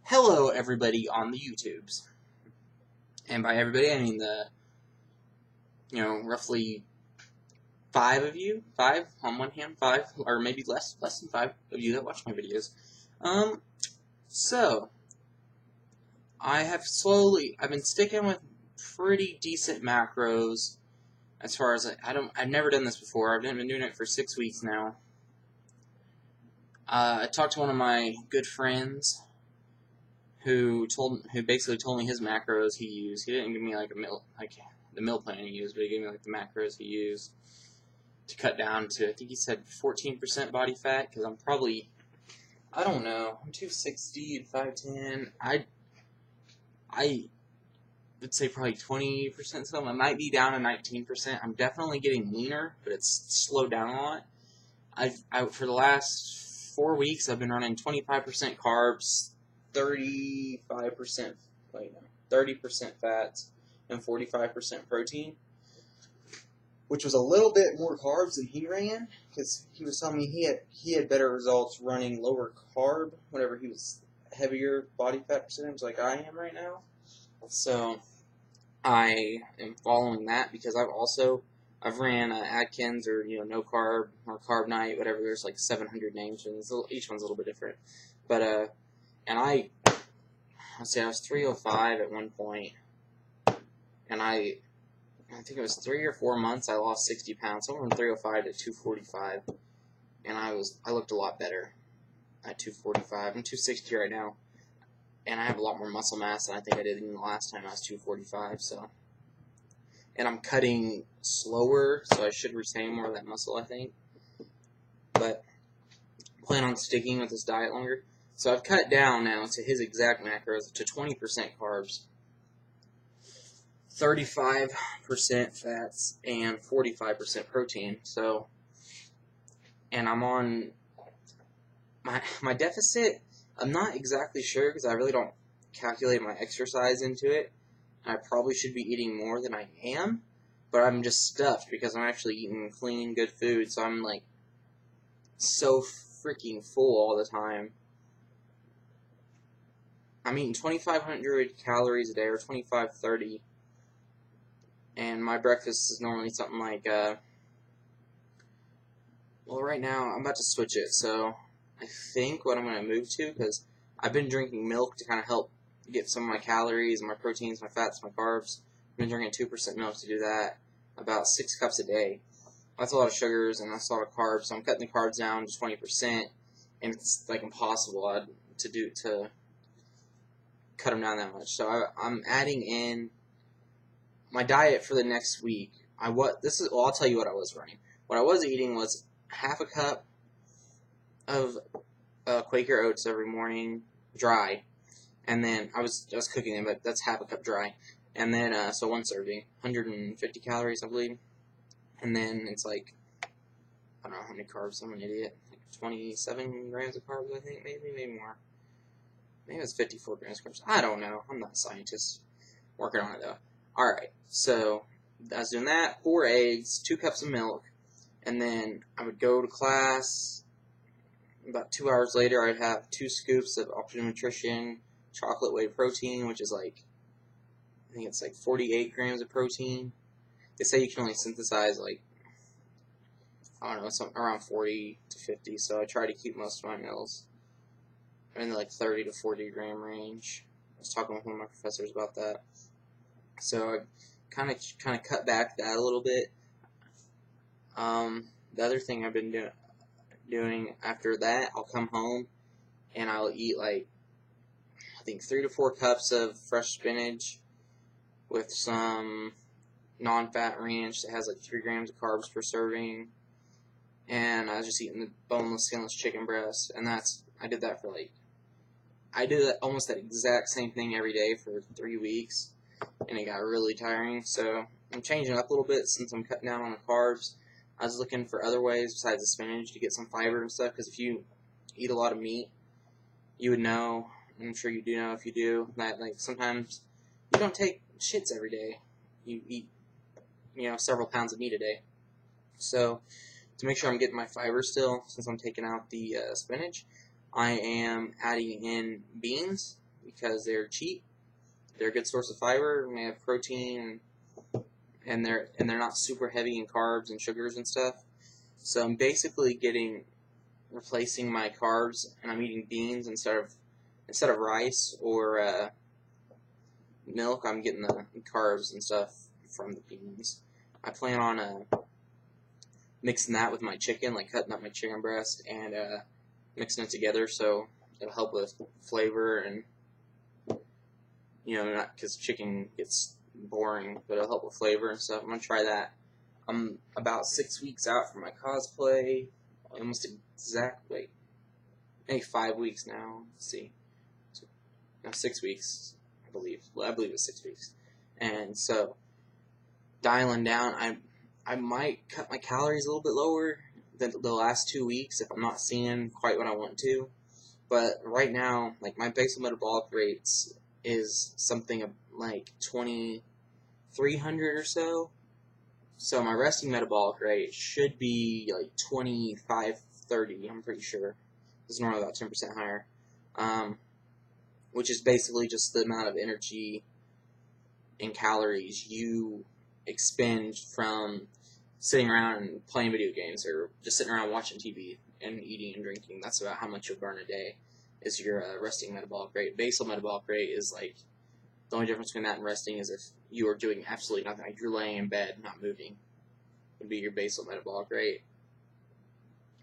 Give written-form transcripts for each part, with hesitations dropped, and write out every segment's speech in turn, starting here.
Hello, everybody on the YouTubes. And by everybody, I mean the, roughly 5 of you. 5 on one hand, 5, or maybe less than 5 of you that watch my videos. So, I've been sticking with pretty decent macros as far as, I've never done this before. I've been doing it for 6 weeks now. I talked to one of my good friends who basically told me his macros he used. He didn't give me the meal plan he used, but he gave me the macros he used to cut down to, I think he said 14% body fat, because I'm probably, I don't know, I'm 260 and 5'10". I would say probably 20% something. I might be down to 19%. I'm definitely getting leaner, but it's slowed down a lot. For the last 4 weeks, I've been running 25% carbs, 30% fats, and 45% protein, which was a little bit more carbs than he ran, because he was telling me he had better results running lower carb whenever he was heavier body fat percentage like I am right now. So I am following that because I've ran Atkins or no carb or carb night, whatever. There's like 700 names, and each one's a little bit different. But and let's see, I was 305 at one point, and I think it was 3 or 4 months I lost 60 pounds. So I went from 305 to 245, and I looked a lot better at 245. I'm 260 right now, and I have a lot more muscle mass than I think I did in the last time I was 245. So, and I'm cutting slower, so I should retain more of that muscle, I think. But I plan on sticking with this diet longer. So I've cut down now to his exact macros to 20% carbs, 35% fats, and 45% protein. So, and I'm on my deficit. I'm not exactly sure because I really don't calculate my exercise into it. I probably should be eating more than I am, but I'm just stuffed because I'm actually eating clean, good food. So I'm like so freaking full all the time. I'm eating 2,500 calories a day, or 2,530, and my breakfast is normally something like, well, right now, I'm about to switch it, so I think what I'm going to move to, because I've been drinking milk to kind of help get some of my calories, my proteins, my fats, my carbs. I've been drinking 2% milk to do that, about 6 cups a day. That's a lot of sugars, and that's a lot of carbs, so I'm cutting the carbs down to 20%, and it's, like, impossible to cut them down that much. So I'm adding in my diet for the next week. I'll tell you what I was running. What I was eating was half a cup of Quaker oats every morning, dry, and then I was cooking them, but that's half a cup dry, and then so one serving, 150 calories, I believe, and then it's like, I don't know how many carbs. I'm an idiot. Like 27 grams of carbs, I think, maybe more. Maybe it's 54 grams of carbs. I don't know. I'm not a scientist. Working on it, though. Alright, so I was doing that. 4 eggs, 2 cups of milk, and then I would go to class. About 2 hours later, I'd have 2 scoops of Optimum Nutrition chocolate whey protein, which is I think it's 48 grams of protein. They say you can only synthesize I don't know, something around 40 to 50, so I try to keep most of my meals in the 30 to 40 gram range. I was talking with one of my professors about that. So I kind of cut back that a little bit. The other thing I've been doing after that, I'll come home and I'll eat I think 3 to 4 cups of fresh spinach with some non-fat ranch that has 3 grams of carbs per serving. And I was just eating the boneless, skinless chicken breast, and I did that for I did almost that exact same thing every day for 3 weeks, and it got really tiring. So I'm changing up a little bit since I'm cutting down on the carbs. I was looking for other ways besides the spinach to get some fiber and stuff, because if you eat a lot of meat, you would know, and I'm sure you do know if you do, that sometimes you don't take shits every day. You eat, several pounds of meat a day. So to make sure I'm getting my fiber still, since I'm taking out the spinach, I am adding in beans. because they're cheap. They're a good source of fiber, and they have protein, and they're not super heavy in carbs and sugars and stuff. So I'm basically replacing my carbs, and I'm eating beans instead of rice or milk. I'm getting the carbs and stuff from the beans. I plan on mixing that with my chicken, like cutting up my chicken breast and mixing it together, so it'll help with flavor, and not because chicken gets boring, but it'll help with flavor and stuff. I'm gonna try that. I'm about 6 weeks out from my cosplay. Almost exactly, maybe 5 weeks now. Let's see, no, 6 weeks, I believe. Well, I believe it's 6 weeks, and so dialing down. I might cut my calories a little bit lower than the last 2 weeks if I'm not seeing quite what I want to. But right now, like, my basal metabolic rates is something like 2,300 or so. So my resting metabolic rate should be like 2,530. I'm pretty sure. It's normally about 10% higher, which is basically just the amount of energy and calories you expend from sitting around and playing video games, or just sitting around watching TV and eating and drinking. That's about how much you'll burn a day, is your resting metabolic rate. Basal metabolic rate is like, the only difference between that and resting is if you are doing absolutely nothing, like you're laying in bed not moving, would be your basal metabolic rate.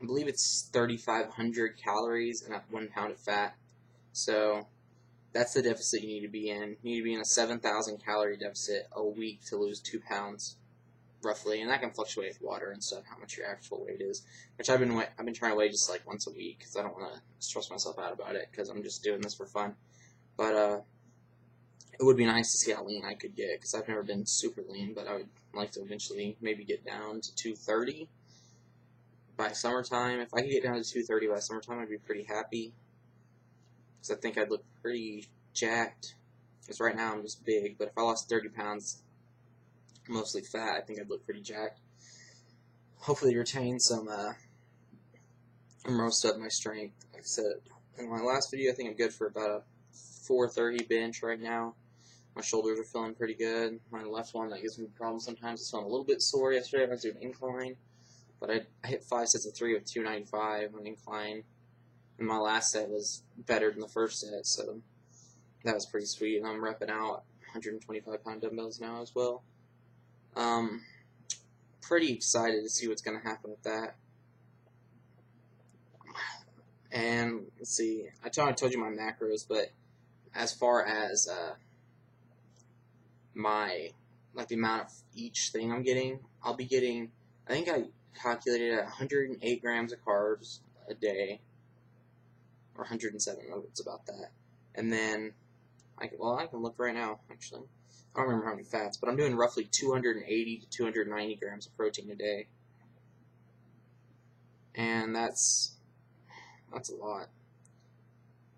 I believe it's 3,500 calories and 1 pound of fat. So that's the deficit you need to be in. You need to be in a 7,000 calorie deficit a week to lose 2 pounds, roughly, and that can fluctuate with water and stuff, how much your actual weight is. Which I've been trying to weigh just like once a week, because I don't want to stress myself out about it, because I'm just doing this for fun. But it would be nice to see how lean I could get, because I've never been super lean, but I would like to eventually maybe get down to 230 by summertime. If I could get down to 230 by summertime, I'd be pretty happy, because I think I'd look pretty jacked. Because right now I'm just big, but if I lost 30 pounds, mostly fat, I think I'd look pretty jacked. Hopefully retain some most of my strength. Like I said in my last video, I think I'm good for about a 430 bench right now. My shoulders are feeling pretty good. My left one, that gives me problems sometimes, is feeling a little bit sore yesterday. I was doing incline, but I hit 5 sets of 3 with 295 on incline, and my last set was better than the first set, so that was pretty sweet. And I'm repping out 125-pound dumbbells now as well. Pretty excited to see what's going to happen with that. And let's see, I told you my macros, but as far as the amount of each thing I'm getting, I'll be getting, I think I calculated at 108 grams of carbs a day, or 107, it's about that. And then I can look right now, actually. I don't remember how many fats, but I'm doing roughly 280 to 290 grams of protein a day. And that's a lot.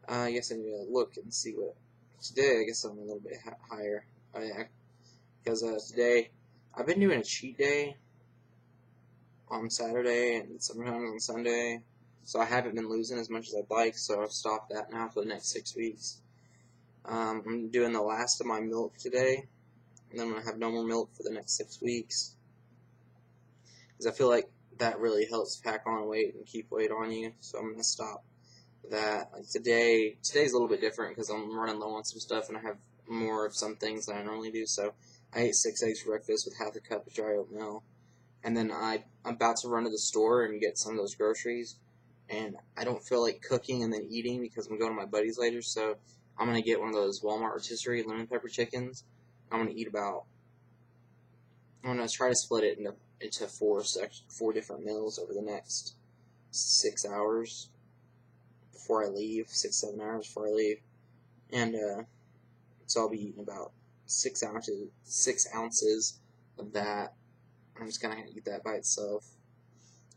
I guess I need to look and see what, today I guess I'm a little bit higher. Because today, I've been doing a cheat day on Saturday and sometimes on Sunday, so I haven't been losing as much as I'd like, so I've stopped that now for the next 6 weeks. I'm doing the last of my milk today, and then I'm going to have no more milk for the next 6 weeks, because I feel like that really helps pack on weight and keep weight on you, so I'm going to stop that. Like today's a little bit different, because I'm running low on some stuff, and I have more of some things than I normally do, so I ate 6 eggs for breakfast with half a cup of dry oatmeal, and then I'm about to run to the store and get some of those groceries, and I don't feel like cooking and then eating because I'm going to my buddies later, so I'm going to get one of those Walmart rotisserie lemon pepper chickens. I'm going to try to split it into 4 different meals over the next 6 hours before I leave, 6-7 hours before I leave, and so I'll be eating about 6 ounces of that. I'm just gonna eat that by itself,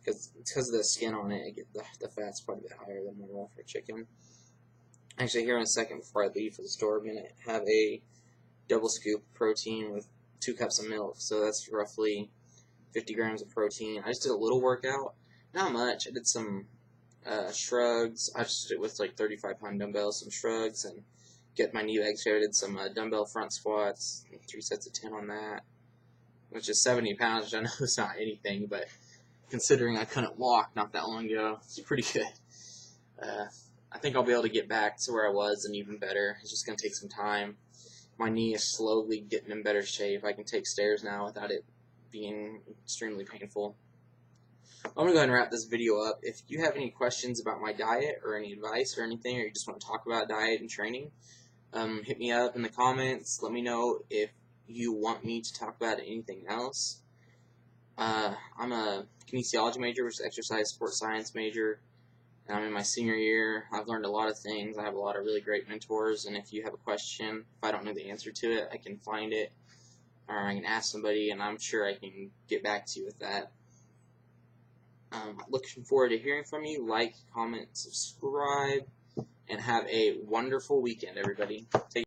because of the skin on it, the fat's quite a bit higher than normal for chicken. Actually, here in a second, before I leave for the store, I'm gonna have a double scoop of protein with 2 cups of milk, so that's roughly 50 grams of protein. I just did a little workout, not much. I did some shrugs. I just did it with like 35-pound dumbbells, some shrugs, and get my knee legs. I did some dumbbell front squats, 3 sets of 10 on that, which is 70 pounds, which I know is not anything, but considering I couldn't walk not that long ago, it's pretty good. I think I'll be able to get back to where I was and even better. It's just going to take some time. My knee is slowly getting in better shape. I can take stairs now without it being extremely painful. I'm going to go ahead and wrap this video up. If you have any questions about my diet or any advice or anything, or you just want to talk about diet and training, hit me up in the comments. Let me know if you want me to talk about anything else. I'm a kinesiology major, which is exercise sports science major. And I'm in my senior year. I've learned a lot of things. I have a lot of really great mentors, and if you have a question, if I don't know the answer to it, I can find it, or I can ask somebody, and I'm sure I can get back to you with that. Looking forward to hearing from you. Like, comment, subscribe, and have a wonderful weekend, everybody. Take